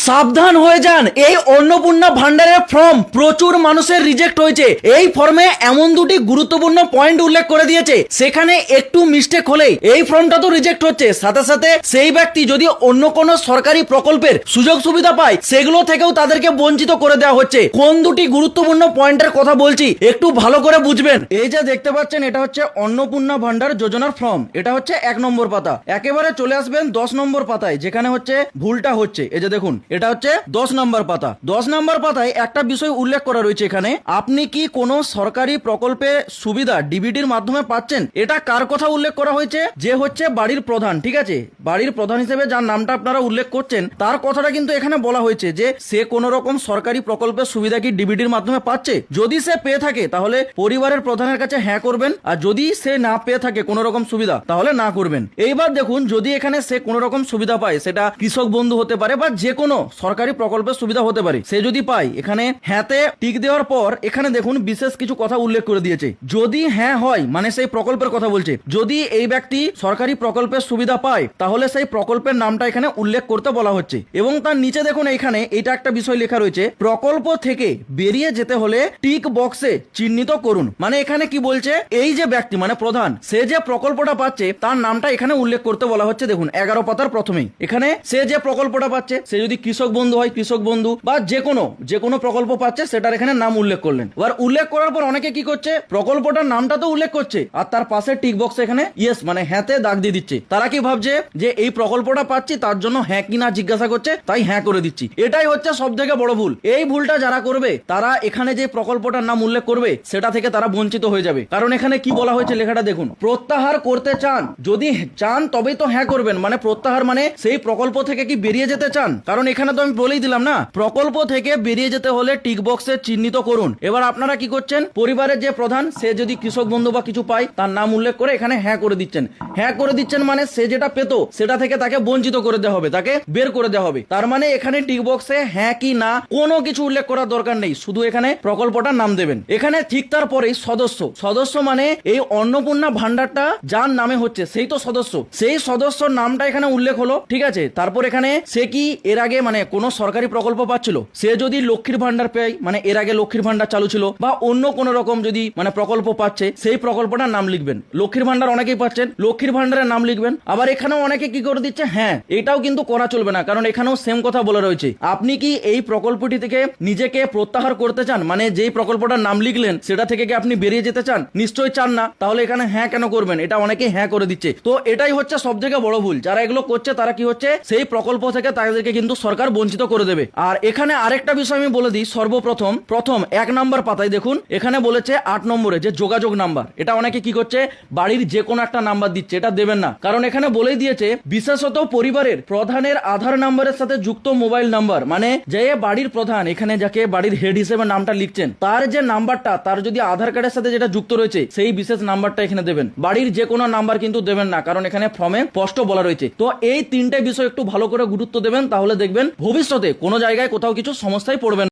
সাবধান হয়ে যান, এই অন্নপূর্ণা ভান্ডারের ফর্ম প্রচুর মানুষের রিজেক্ট হয়েছে। এই ফর্মে এমন দুটি গুরুত্বপূর্ণ পয়েন্ট উল্লেখ করে দিয়েছে, সেখানে একটু মিস্টেক হলেই এই ফর্মটা তো রিজেক্ট হচ্ছে, সাথে সাথে সেই ব্যক্তি যদি অন্য কোনো সরকারি প্রকল্পের সুযোগ সুবিধা পায় সেগুলো থেকেও তাদেরকে বঞ্চিত করে দেওয়া হচ্ছে। কোন দুটি গুরুত্বপূর্ণ পয়েন্টের কথা বলছি একটু ভালো করে বুঝবেন। এই যে দেখতে পাচ্ছেন, এটা হচ্ছে অন্নপূর্ণা ভান্ডার যোজনার ফর্ম, এটা হচ্ছে 1 নম্বর পাতা। একেবারে চলে আসবেন 10 নম্বর পাতায়, যেখানে হচ্ছে ভুলটা হচ্ছে। এই যে দেখুন, এটা হচ্ছে 10 নম্বর পাতা। 10 নম্বর পাতায় একটা বিষয় উল্লেখ করা রয়েছে এখানে, আপনি কি কোনো সরকারি প্রকল্পে সুবিধা ডিবিটির মাধ্যমে পাচ্ছেন। এটা কার কথা উল্লেখ করা হয়েছে, যে হচ্ছে বাড়ির প্রধান, ঠিক আছে, বাড়ির প্রধান হিসেবে যার নামটা আপনারা উল্লেখ করছেন তার কথাটা কিন্তু এখানে বলা হয়েছে যে সে কোন রকম সরকারি প্রকল্পের সুবিধা কি ডিবিটির মাধ্যমে পাচ্ছে। যদি সে পেয়ে থাকে তাহলে পরিবারের প্রধানের কাছে হ্যাঁ করবেন, আর যদি সে না পেয়ে থাকে কোন রকম সুবিধা তাহলে না করবেন। এইবার দেখুন, যদি এখানে সে কোন রকম সুবিধা পায়, সেটা কৃষক বন্ধু হতে পারে বা যে কোনো সরকারি প্রকল্পের সুবিধা হতে পারে, সে যদি পায়, এখানে হ্যাঁতে টিক দেওয়ার পর এখানে দেখুন বিশেষ কিছু কথা উল্লেখ করে দিয়েছে। যদি হ্যাঁ হয় মানে সেই প্রকল্পের কথা বলছে, যদি এই ব্যক্তি সরকারি প্রকল্পের সুবিধা পায় তাহলে সেই প্রকল্পের নামটা এখানে উল্লেখ করতে বলা হচ্ছে। এবং তার নিচে দেখুন এখানে এটা একটা বিষয় লেখা রয়েছে, প্রকল্প থেকে বেরিয়ে যেতে হলে টিক বক্সে চিহ্নিত করুন। মানে এখানে কি বলছে, এই যে ব্যক্তি মানে প্রধান, সে যে প্রকল্পটা পাচ্ছে তার নামটা এখানে উল্লেখ করতে বলা হচ্ছে। দেখুন 11 পাতার প্রথমেই এখানে সে যে প্রকল্পটা পাচ্ছে, সে যদি কৃষক বন্ধু হয় কৃষক বন্ধু বা যে কোনো প্রকল্প পাচ্ছে সেটার এখানে নাম উল্লেখ করলেন। এবার উল্লেখ করার পর অনেকে কি করছে, প্রকল্পটার নামটা তো উল্লেখ করছে আর তার পাশে টিক বক্স এখানে ইয়েস মানে হ্যাঁতে দাগ দিয়ে দিচ্ছে। তারা কি ভাবছে যে এই প্রকল্পটা পাচ্ছি তার জন্য হ্যাঁ কি না জিজ্ঞাসা করছে, তাই হ্যাঁ করে দিচ্ছি। এটাই হচ্ছে সব থেকে বড় ভুল। এই ভুলটা যারা করবে তারা এখানে যে প্রকল্পটার নাম উল্লেখ করবে সেটা থেকে তারা বঞ্চিত হয়ে যাবে। কারণ এখানে কি বলা হয়েছে লেখাটা দেখুন, প্রত্যাহার করতে চান, যদি চান তবেই তো হ্যাঁ করবেন। মানে প্রত্যাহার মানে সেই প্রকল্প থেকে কি বেরিয়ে যেতে চান, কারণ এখানে তো আমি বলেই দিলাম না, প্রকল্প থেকে বেরিয়ে যেতে হলে টিক বক্সে চিহ্নিত করুন। এবার আপনারা কি করছেন, পরিবারের যে প্রধান সে যদি কৃষক বন্ধু বা কিছু পায় তার নাম উল্লেখ করে এখানে হ্যাঁ করে দিচ্ছেন। হ্যাঁ করে দিচ্ছেন মানে সে যেটা পেত সেটা থেকে তাকে বঞ্চিত করে দেওয়া হবে, তাকে বের করে দেওয়া হবে। তার মানে এখানে টিক বক্সে হ্যাঁ কি না কোনো কিছু উল্লেখ করার দরকার নেই, শুধু এখানে প্রকল্পটার নাম দেবেন। এখানে ঠিক তারপরেই সদস্য মানে এই অন্নপূর্ণা ভান্ডারটা যার নামে হচ্ছে সেই তো সদস্য, সেই সদস্যর নামটা এখানে উল্লেখ হলো, ঠিক আছে। তারপর এখানে সে কি এর আগে মানে কোন সরকারি প্রকল্প পাচ্ছিল, সে যদি লক্ষ্মীর ভান্ডার পায় মানে এর আগে লক্ষ্মীর ভান্ডার চালু ছিল বা অন্য কোন রকম যদি মানে প্রকল্প পাচ্ছে সেই প্রকল্পটার নাম লিখবেন। লক্ষ্মীর ভান্ডার অনেকেই পাচ্ছেন, লক্ষ্মীর ভান্ডারের নাম লিখবেন। আবার এখানেও অনেকে কি করে দিচ্ছে, হ্যাঁ এটাও কিন্তু করা চলবে না, কারণ এখানেও সেম কথা বলে রয়েছে, আপনি কি এই প্রকল্পটি থেকে নিজেকে প্রত্যাহার করতে চান, মানে যেই প্রকল্পটার নাম লিখলেন সেটা থেকে কি আপনি বেরিয়ে যেতে চান, নিশ্চয়ই চান না, তাহলে এখানে হ্যাঁ কেন করবেন, এটা অনেকে হ্যাঁ করে দিচ্ছে। তো এটাই হচ্ছে সব থেকে বড় ভুল, যারা এগুলো করছে তারা কি হচ্ছে সেই প্রকল্প থেকে তাদেরকে কিন্তু সরকার বঞ্চিত করে দেবে। আর এখানে আরেকটা বিষয় আমি বলে দিই, সর্বপ্রথম 1 নম্বর পাতায় দেখুন এখানে বলেছে 8 নম্বরে যে যোগাযোগ নাম্বার, এটা অনেকে কি করছে বাড়ির যে কোনো একটা নাম্বার দিচ্ছে, এটা দেবেন না, কারণ এখানে বলেই দিয়েছে বিশেষত পরিবারের প্রধানের আধার নাম্বারের সাথে যুক্ত মোবাইল নাম্বার, মানে যে বাড়ির প্রধান এখানে যাকে বাড়ির হেড হিসেবে নামটা লিখছেন তার যে নাম্বারটা তার যদি আধার কার্ডের সাথে যেটা যুক্ত রয়েছে সেই বিশেষ নাম্বারটা এখানে দেবেন, বাড়ির যে কোনো নাম্বার কিন্তু দেবেন না, কারণ এখানে ফর্মে স্পষ্ট বলা রয়েছে। তো এই তিনটে বিষয় একটু ভালো করে গুরুত্ব দেবেন, তাহলে দেখবেন ভবিষ্যতে কোনো জায়গায় কোথাও কিছু সমস্যায় পড়বেন।